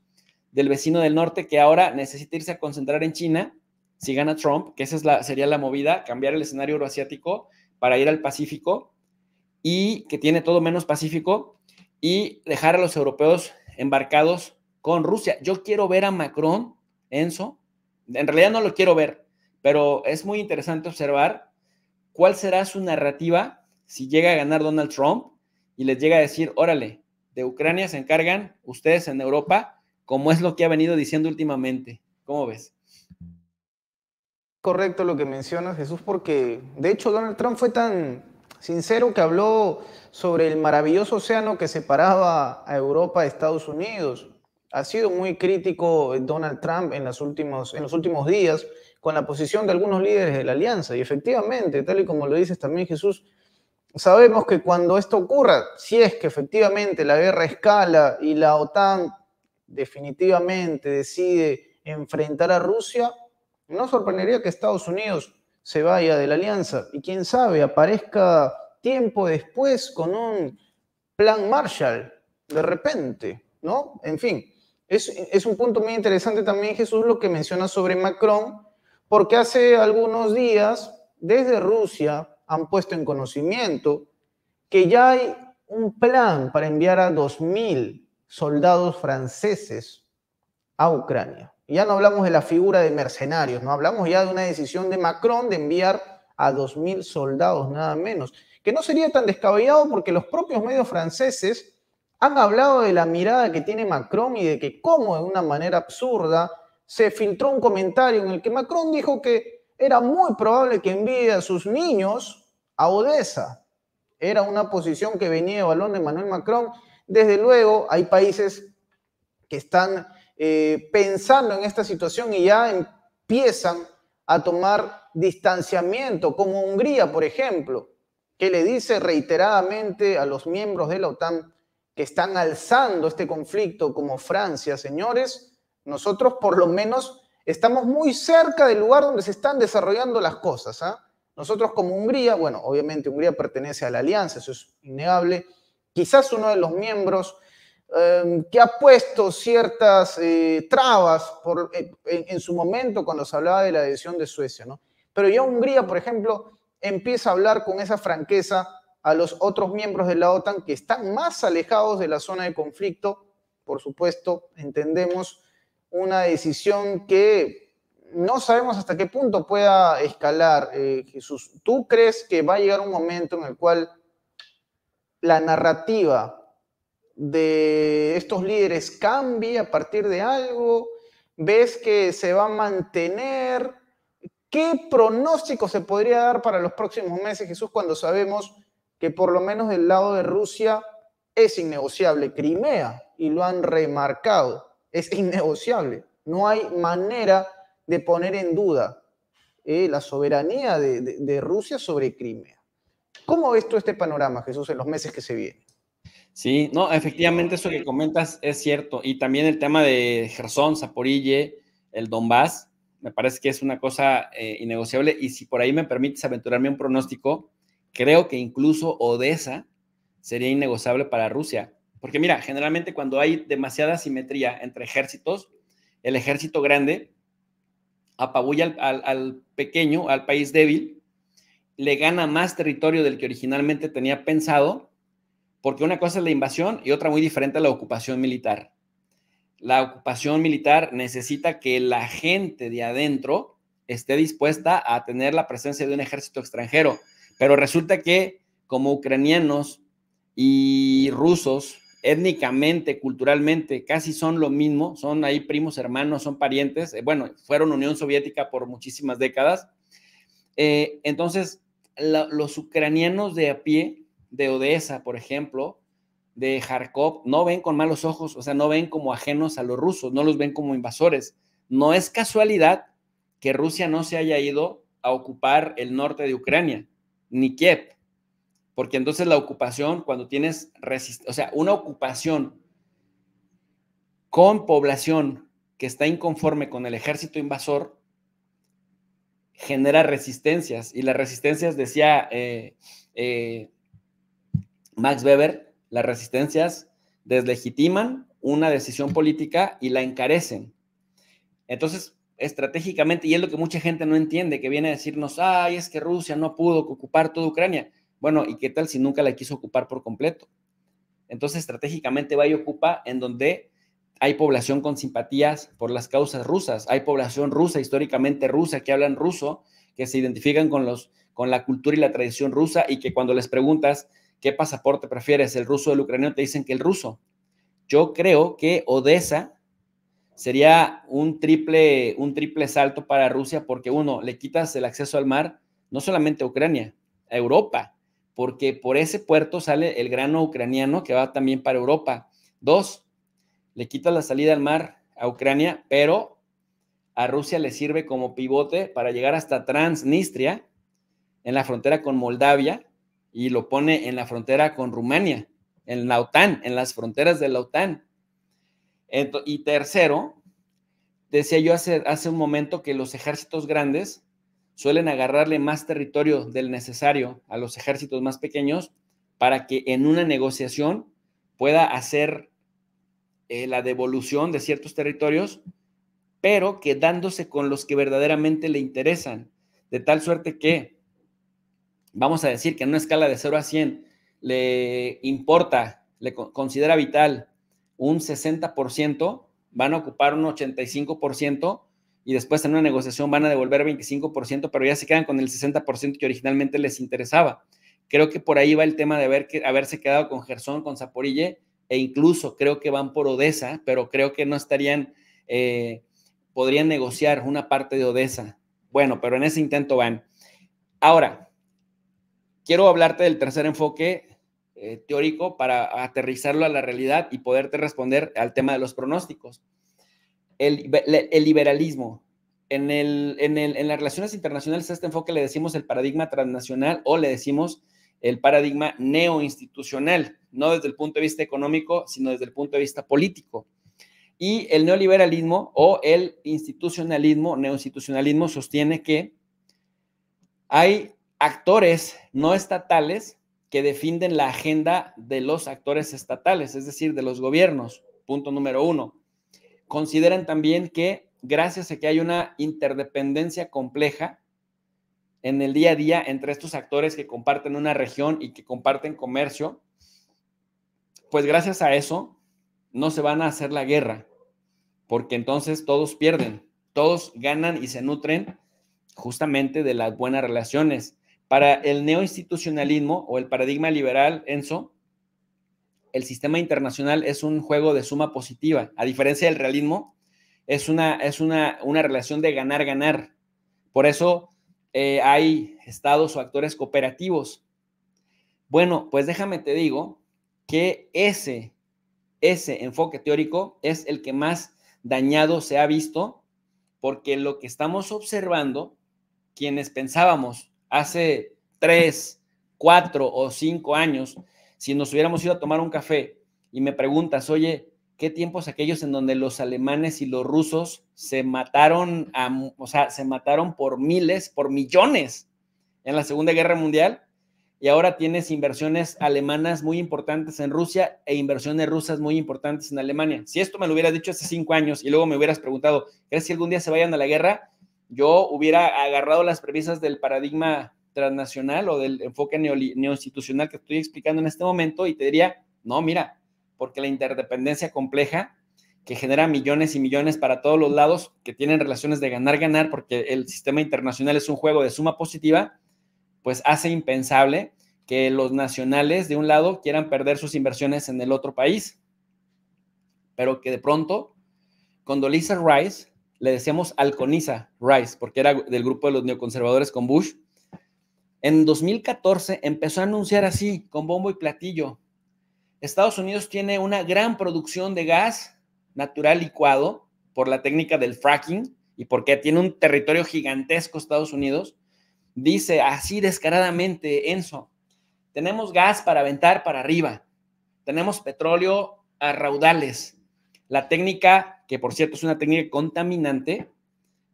del vecino del norte que ahora necesita irse a concentrar en China si gana Trump, que esa sería la movida, cambiar el escenario euroasiático para ir al Pacífico, y que tiene todo menos Pacífico, y dejar a los europeos embarcados con Rusia. Yo quiero ver a Macron, Enzo, en realidad no lo quiero ver, pero es muy interesante observar cuál será su narrativa si llega a ganar Donald Trump y les llega a decir, órale, de Ucrania se encargan ustedes en Europa, como es lo que ha venido diciendo últimamente. ¿Cómo ves? Correcto lo que mencionas, Jesús, porque de hecho Donald Trump fue tan sincero que habló sobre el maravilloso océano que separaba a Europa de Estados Unidos. Ha sido muy crítico Donald Trump en los últimos días con la posición de algunos líderes de la alianza. Y efectivamente, tal y como lo dices también, Jesús, sabemos que cuando esto ocurra, si es que efectivamente la guerra escala y la OTAN definitivamente decide enfrentar a Rusia, no sorprendería que Estados Unidos se vaya de la alianza y quién sabe, aparezca tiempo después con un plan Marshall de repente, ¿no? En fin, es un punto muy interesante también, Jesús, lo que menciona sobre Macron, porque hace algunos días desde Rusia han puesto en conocimiento que ya hay un plan para enviar a 2.000 soldados franceses a Ucrania. Ya no hablamos de la figura de mercenarios, no hablamos ya de una decisión de Macron de enviar a 2.000 soldados, nada menos, que no sería tan descabellado porque los propios medios franceses han hablado de la mirada que tiene Macron y de que cómo de una manera absurda se filtró un comentario en el que Macron dijo que era muy probable que envíe a sus niños a Odessa. Era una posición que venía de balón de Emmanuel Macron. Desde luego hay países que están pensando en esta situación y ya empiezan a tomar distanciamiento, como Hungría, por ejemplo, que le dice reiteradamente a los miembros de la OTAN que están alzando este conflicto, como Francia, señores, nosotros por lo menos estamos muy cerca del lugar donde se están desarrollando las cosas, ¿eh? Nosotros como Hungría, bueno, obviamente Hungría pertenece a la alianza, eso es innegable, quizás uno de los miembros que ha puesto ciertas trabas en su momento cuando se hablaba de la adhesión de Suecia, ¿no? Pero ya Hungría, por ejemplo, empieza a hablar con esa franqueza a los otros miembros de la OTAN que están más alejados de la zona de conflicto. Por supuesto, entendemos una decisión que no sabemos hasta qué punto pueda escalar, Jesús. ¿Tú crees que va a llegar un momento en el cual la narrativa de estos líderes cambie a partir de algo? ¿Ves que se va a mantener? ¿Qué pronóstico se podría dar para los próximos meses, Jesús, cuando sabemos que por lo menos del lado de Rusia es innegociable Crimea y lo han remarcado? Es innegociable. No hay manera de poner en duda la soberanía de Rusia sobre Crimea. ¿Cómo ves tú este panorama, Jesús, en los meses que se vienen? Sí, no, efectivamente eso que comentas es cierto. Y también el tema de Jersón, Zaporille, el Donbass, me parece que es una cosa innegociable. Y si por ahí me permites aventurarme un pronóstico, creo que incluso Odessa sería innegociable para Rusia. Porque mira, generalmente cuando hay demasiada simetría entre ejércitos, el ejército grande apabulla al pequeño, al país débil, le gana más territorio del que originalmente tenía pensado, porque una cosa es la invasión y otra muy diferente la ocupación militar. La ocupación militar necesita que la gente de adentro esté dispuesta a tener la presencia de un ejército extranjero, Pero resulta que como ucranianos y rusos, étnicamente, culturalmente, casi son lo mismo, son ahí primos, hermanos, son parientes, bueno, fueron Unión Soviética por muchísimas décadas. Entonces, los ucranianos de a pie, de Odessa, por ejemplo, de Kharkov, no ven con malos ojos, o sea, no ven como ajenos a los rusos, no los ven como invasores. No es casualidad que Rusia no se haya ido a ocupar el norte de Ucrania, ni Kiev, porque entonces la ocupación, cuando tienes, o sea, una ocupación con población que está inconforme con el ejército invasor, genera resistencias, y las resistencias, decía Max Weber, las resistencias deslegitiman una decisión política y la encarecen. Entonces, estratégicamente, y es lo que mucha gente no entiende, que viene a decirnos, ay, es que Rusia no pudo ocupar toda Ucrania. Bueno, ¿y qué tal si nunca la quiso ocupar por completo? Entonces, estratégicamente va y ocupa en donde hay población con simpatías por las causas rusas, hay población rusa, históricamente rusa, que hablan ruso, que se identifican con la cultura y la tradición rusa, y que cuando les preguntas qué pasaporte prefieres, el ruso o el ucraniano, te dicen que el ruso. Yo creo que Odessa sería un triple salto para Rusia, porque uno, le quitas el acceso al mar, no solamente a Ucrania, a Europa, porque por ese puerto sale el grano ucraniano que va también para Europa. Dos, le quitas la salida al mar a Ucrania, pero a Rusia le sirve como pivote para llegar hasta Transnistria, en la frontera con Moldavia, y lo pone en la frontera con Rumania, en la OTAN, en las fronteras de la OTAN. Y tercero, decía yo hace un momento que los ejércitos grandes suelen agarrarle más territorio del necesario a los ejércitos más pequeños para que en una negociación pueda hacer la devolución de ciertos territorios, pero quedándose con los que verdaderamente le interesan, de tal suerte que, vamos a decir que en una escala de 0 a 100 le importa, le considera vital un 60%, van a ocupar un 85%, y después en una negociación van a devolver 25%, pero ya se quedan con el 60% que originalmente les interesaba. Creo que por ahí va el tema de haberse quedado con Jersón, con Zaporille, e incluso creo que van por Odessa, pero creo que no estarían, podrían negociar una parte de Odessa. Bueno, pero en ese intento van. Ahora, quiero hablarte del tercer enfoque teórico para aterrizarlo a la realidad y poderte responder al tema de los pronósticos. El liberalismo. En las relaciones internacionales a este enfoque le decimos el paradigma transnacional, o le decimos el paradigma neoinstitucional, no desde el punto de vista económico, sino desde el punto de vista político. Y el neoliberalismo o el institucionalismo, neoinstitucionalismo, sostiene que hay actores no estatales que defienden la agenda de los actores estatales, es decir, de los gobiernos. Punto número uno. Consideran también que gracias a que hay una interdependencia compleja en el día a día entre estos actores que comparten una región y que comparten comercio, pues gracias a eso no se van a hacer la guerra, porque entonces todos pierden, todos ganan y se nutren justamente de las buenas relaciones. Para el neoinstitucionalismo o el paradigma liberal, Enzo, el sistema internacional es un juego de suma positiva. A diferencia del realismo, es una relación de ganar-ganar. Por eso hay estados o actores cooperativos. Bueno, pues déjame te digo que ese enfoque teórico es el que más dañado se ha visto, porque lo que estamos observando, quienes pensábamos hace 3, 4 o 5 años, si nos hubiéramos ido a tomar un café y me preguntas, oye, ¿qué tiempos aquellos en donde los alemanes y los rusos se mataron, se mataron por miles, por millones en la Segunda Guerra Mundial? Y ahora tienes inversiones alemanas muy importantes en Rusia e inversiones rusas muy importantes en Alemania. Si esto me lo hubieras dicho hace 5 años y luego me hubieras preguntado, ¿crees que algún día se vayan a la guerra? Yo hubiera agarrado las premisas del paradigma transnacional o del enfoque neoinstitucional que estoy explicando en este momento y te diría, no, mira, porque la interdependencia compleja que genera millones y millones para todos los lados, que tienen relaciones de ganar-ganar, porque el sistema internacional es un juego de suma positiva, pues hace impensable que los nacionales de un lado quieran perder sus inversiones en el otro país. Pero que de pronto, Condoleezza Rice, le decíamos Alconisa Rice, porque era del grupo de los neoconservadores con Bush, en 2014 empezó a anunciar así, con bombo y platillo: Estados Unidos tiene una gran producción de gas natural licuado por la técnica del fracking y porque tiene un territorio gigantesco Estados Unidos. Dice así descaradamente, Enzo, tenemos gas para aventar para arriba, tenemos petróleo a raudales. La técnica, que por cierto es una técnica contaminante,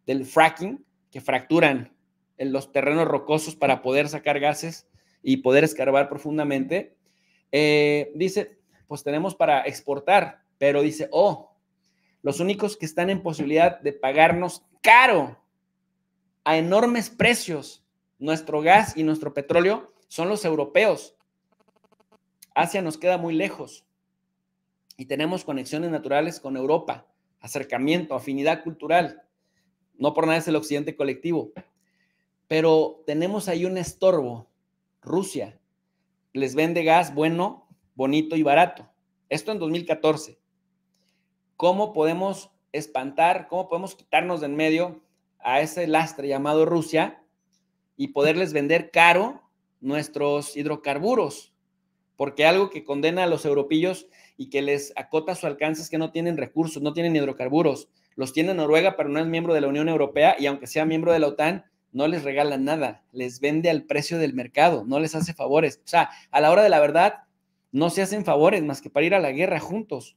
del fracking, que fracturan en los terrenos rocosos para poder sacar gases y poder escarbar profundamente, dice, pues tenemos para exportar, pero dice, los únicos que están en posibilidad de pagarnos caro, a enormes precios, nuestro gas y nuestro petróleo son los europeos. Asia nos queda muy lejos y tenemos conexiones naturales con Europa, acercamiento, afinidad cultural. No por nada es el occidente colectivo, pero tenemos ahí un estorbo. Rusia les vende gas bueno, bonito y barato. Esto en 2014. ¿Cómo podemos espantar, cómo podemos quitarnos de en medio a ese lastre llamado Rusia y poderles vender caro nuestros hidrocarburos? Porque algo que condena a los europeos y que les acota su alcance es que no tienen recursos, no tienen hidrocarburos. Los tiene Noruega, pero no es miembro de la Unión Europea, y aunque sea miembro de la OTAN, no les regalan nada, les vende al precio del mercado, no les hace favores. O sea, a la hora de la verdad, no se hacen favores más que para ir a la guerra juntos,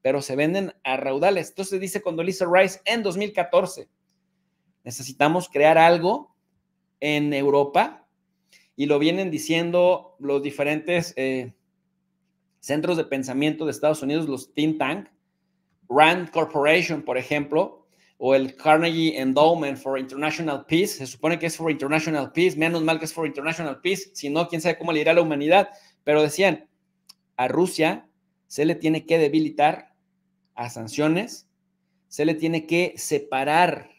pero se venden a raudales. Entonces dice Condoleezza Rice en 2014, necesitamos crear algo en Europa, y lo vienen diciendo los diferentes centros de pensamiento de Estados Unidos, los think tank, Rand Corporation, por ejemplo, o el Carnegie Endowment for International Peace. Se supone que es for International Peace, menos mal que es for International Peace, si no, quién sabe cómo le irá a la humanidad. Pero decían, a Rusia se le tiene que debilitar a sanciones, se le tiene que separar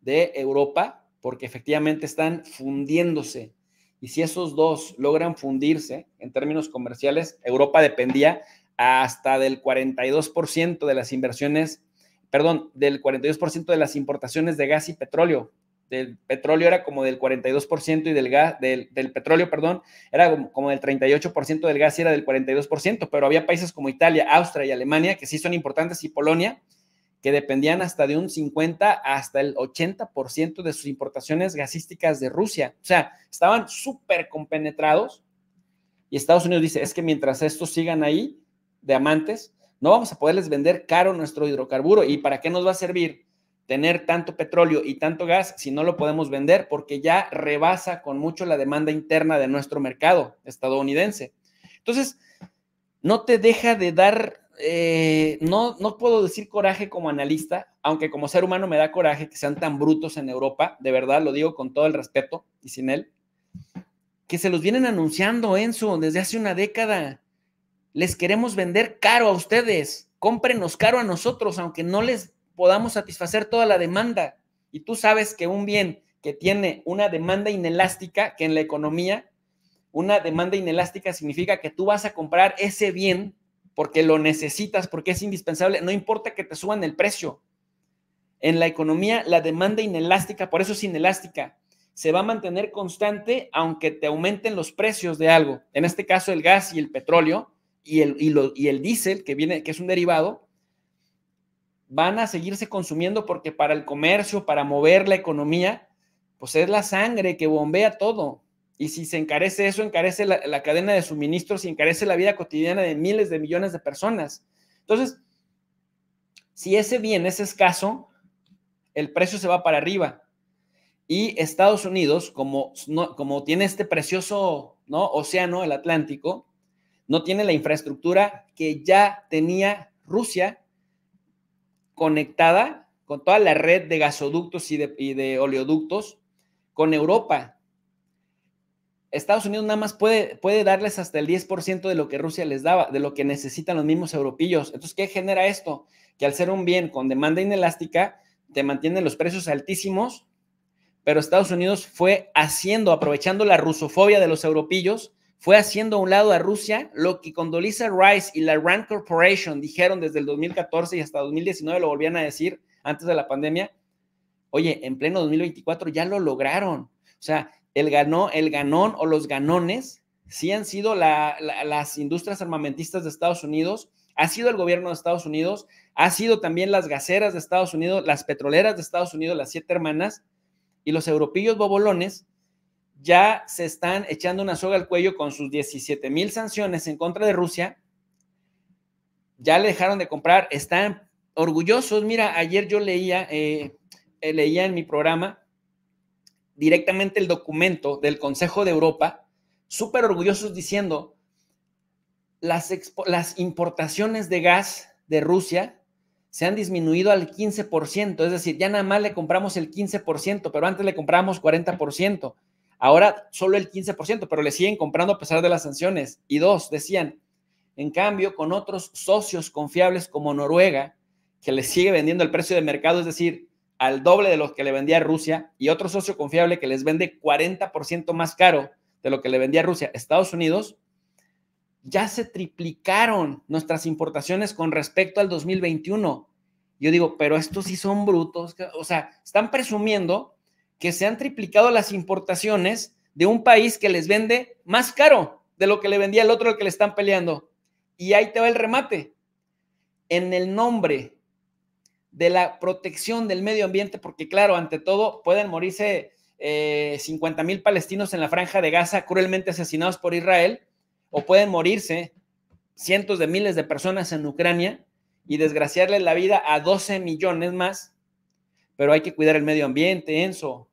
de Europa, porque efectivamente están fundiéndose. Y si esos dos logran fundirse en términos comerciales, Europa dependía hasta del 42% de las inversiones, perdón, del 42% de las importaciones de gas y petróleo. Del petróleo era como del 42% y del gas, del petróleo, perdón, era como del 38% del gas y era del 42%, pero había países como Italia, Austria y Alemania que sí son importantes, y Polonia, que dependían hasta de un 50 hasta el 80% de sus importaciones gasísticas de Rusia. O sea, estaban súper compenetrados, y Estados Unidos dice, es que mientras estos sigan ahí, diamantes, no vamos a poderles vender caro nuestro hidrocarburo. ¿Y para qué nos va a servir tener tanto petróleo y tanto gas si no lo podemos vender? Porque ya rebasa con mucho la demanda interna de nuestro mercado estadounidense. Entonces, no te deja de dar, no puedo decir coraje como analista, aunque como ser humano me da coraje que sean tan brutos en Europa, de verdad, lo digo con todo el respeto y sin él, que se los vienen anunciando, Enzo, desde hace una década. Les queremos vender caro a ustedes, cómprenos caro a nosotros, aunque no les podamos satisfacer toda la demanda. Y tú sabes que un bien que tiene una demanda inelástica, que en la economía, una demanda inelástica significa que tú vas a comprar ese bien porque lo necesitas, porque es indispensable, no importa que te suban el precio. En la economía, la demanda inelástica, por eso es inelástica, se va a mantener constante aunque te aumenten los precios de algo. En este caso, el gas y el petróleo y el diésel, que es un derivado, van a seguirse consumiendo porque para el comercio, para mover la economía, pues es la sangre que bombea todo. Y si se encarece eso, encarece la cadena de suministros y encarece la vida cotidiana de miles de millones de personas. Entonces, si ese bien es escaso, el precio se va para arriba. Y Estados Unidos, como tiene este precioso, ¿no?, océano, el Atlántico, no tiene la infraestructura que ya tenía Rusia conectada con toda la red de gasoductos y de oleoductos con Europa. Estados Unidos nada más puede darles hasta el 10% de lo que Rusia les daba, de lo que necesitan los mismos europeos. Entonces, ¿qué genera esto? Que al ser un bien con demanda inelástica, te mantienen los precios altísimos, pero Estados Unidos fue aprovechando la rusofobia de los europillos, fue haciendo a un lado a Rusia, lo que Condoleezza Rice y la Rand Corporation dijeron desde el 2014 y hasta 2019 lo volvían a decir antes de la pandemia. Oye, en pleno 2024 ya lo lograron. O sea, el ganón o los ganones sí han sido las industrias armamentistas de Estados Unidos, ha sido el gobierno de Estados Unidos, ha sido también las gaseras de Estados Unidos, las petroleras de Estados Unidos, las 7 hermanas, y los europillos bobolones ya se están echando una soga al cuello con sus 17,000 sanciones en contra de Rusia. Ya le dejaron de comprar, están orgullosos. Mira, ayer yo leía en mi programa directamente el documento del Consejo de Europa, súper orgullosos diciendo las importaciones de gas de Rusia se han disminuido al 15%, es decir, ya nada más le compramos el 15%, pero antes le comprábamos 40%, ahora solo el 15%, pero le siguen comprando a pesar de las sanciones. Y dos, decían, en cambio, con otros socios confiables como Noruega, que le sigue vendiendo el precio de mercado, es decir, al doble de lo que le vendía Rusia, y otro socio confiable que les vende 40% más caro de lo que le vendía Rusia, Estados Unidos, ya se triplicaron nuestras importaciones con respecto al 2021. Yo digo, pero estos sí son brutos. O sea, están presumiendo que se han triplicado las importaciones de un país que les vende más caro de lo que le vendía el otro al que le están peleando. Y ahí te va el remate. En el nombre de la protección del medio ambiente, porque claro, ante todo pueden morirse 50,000 palestinos en la franja de Gaza cruelmente asesinados por Israel, o pueden morirse cientos de miles de personas en Ucrania y desgraciarles la vida a 12 millones más, pero hay que cuidar el medio ambiente, Enzo.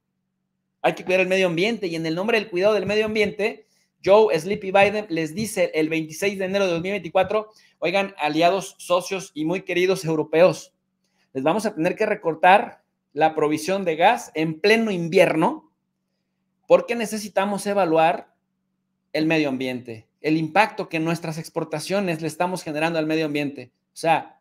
Hay que cuidar el medio ambiente, y en el nombre del cuidado del medio ambiente, Joe Sleepy Biden les dice el 26 de enero de 2024, oigan, aliados, socios y muy queridos europeos, les vamos a tener que recortar la provisión de gas en pleno invierno porque necesitamos evaluar el medio ambiente, el impacto que nuestras exportaciones le estamos generando al medio ambiente. O sea,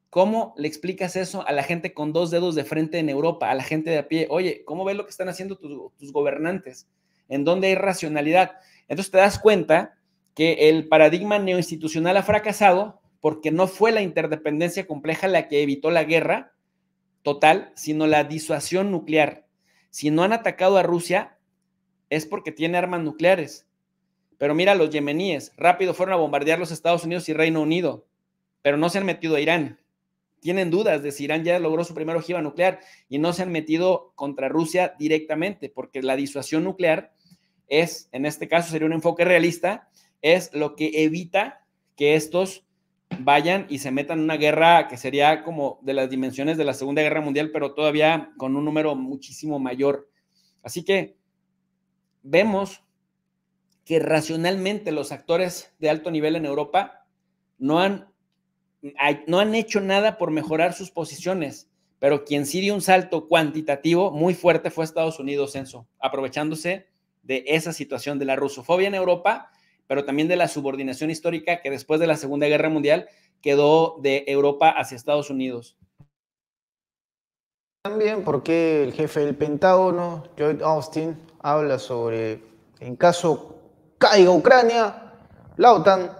¿cómo le explicas eso a la gente con 2 dedos de frente en Europa, a la gente de a pie? Oye, ¿cómo ves lo que están haciendo tus gobernantes? ¿En dónde hay racionalidad? Entonces te das cuenta que el paradigma neoinstitucional ha fracasado porque no fue la interdependencia compleja la que evitó la guerra total, sino la disuasión nuclear. Si no han atacado a Rusia, es porque tiene armas nucleares. Pero mira, los yemeníes rápido fueron a bombardear los Estados Unidos y Reino Unido, pero no se han metido a Irán. Tienen dudas de si Irán ya logró su primera ojiva nuclear y no se han metido contra Rusia directamente, porque la disuasión nuclear es, en este caso sería un enfoque realista, es lo que evita que estos vayan y se metan en una guerra que sería como de las dimensiones de la Segunda Guerra Mundial, pero todavía con un número muchísimo mayor. Así que vemos que racionalmente los actores de alto nivel en Europa no han hecho nada por mejorar sus posiciones, pero quien sí dio un salto cuantitativo muy fuerte fue Estados Unidos, Enzo, aprovechándose de esa situación de la rusofobia en Europa, pero también de la subordinación histórica que después de la Segunda Guerra Mundial quedó de Europa hacia Estados Unidos. También porque el jefe del Pentágono, Lloyd Austin, habla sobre, en caso caiga Ucrania, la OTAN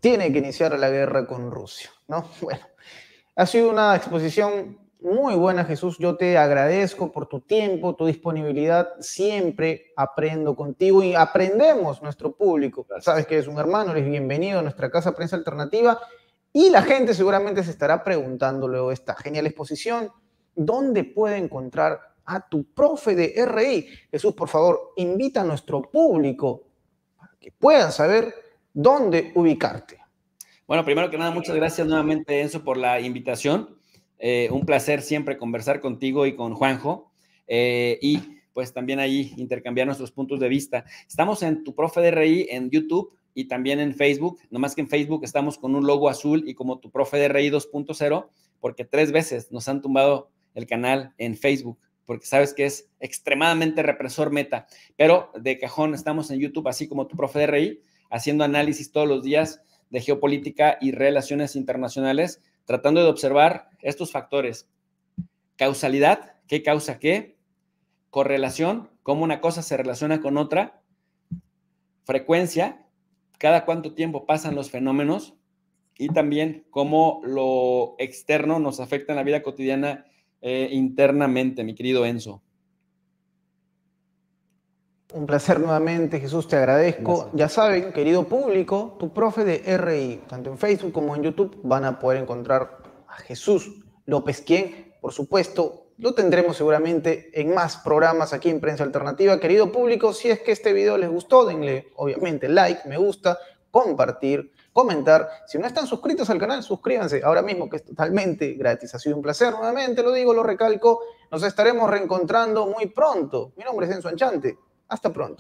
tiene que iniciar la guerra con Rusia, ¿no? Bueno, ha sido una exposición muy buena, Jesús. Yo te agradezco por tu tiempo, tu disponibilidad. Siempre aprendo contigo y aprendemos nuestro público. Gracias. Sabes que eres un hermano, eres bienvenido a nuestra casa Prensa Alternativa y la gente seguramente se estará preguntando luego de esta genial exposición, ¿dónde puede encontrar a tu profe de RI? Jesús, por favor, invita a nuestro público para que puedan saber dónde ubicarte. Bueno, primero que nada, muchas gracias nuevamente, Enzo, por la invitación. Un placer siempre conversar contigo y con Juanjo. Y pues también ahí intercambiar nuestros puntos de vista. Estamos en Tu Profe de RI en YouTube y también en Facebook. Nomás que en Facebook estamos con un logo azul y como Tu Profe de RI 2.0, porque 3 veces nos han tumbado el canal en Facebook, porque sabes que es extremadamente represor Meta. Pero de cajón estamos en YouTube, así como Tu Profe de RI, haciendo análisis todos los días de geopolítica y relaciones internacionales, tratando de observar estos factores. Causalidad, ¿qué causa qué? correlación, cómo una cosa se relaciona con otra, frecuencia, cada cuánto tiempo pasan los fenómenos y también cómo lo externo nos afecta en la vida cotidiana internamente, mi querido Enzo. Un placer nuevamente, Jesús, te agradezco. Gracias. Ya saben, querido público, tu profe de RI, tanto en Facebook como en YouTube, van a poder encontrar a Jesús López, quien, por supuesto, lo tendremos seguramente en más programas aquí en Prensa Alternativa. Querido público, si es que este video les gustó, denle obviamente like, me gusta, compartir, comentar. Si no están suscritos al canal, suscríbanse ahora mismo, que es totalmente gratis. Ha sido un placer nuevamente, lo digo, lo recalco. Nos estaremos reencontrando muy pronto. Mi nombre es Enzo Anchante. Hasta pronto.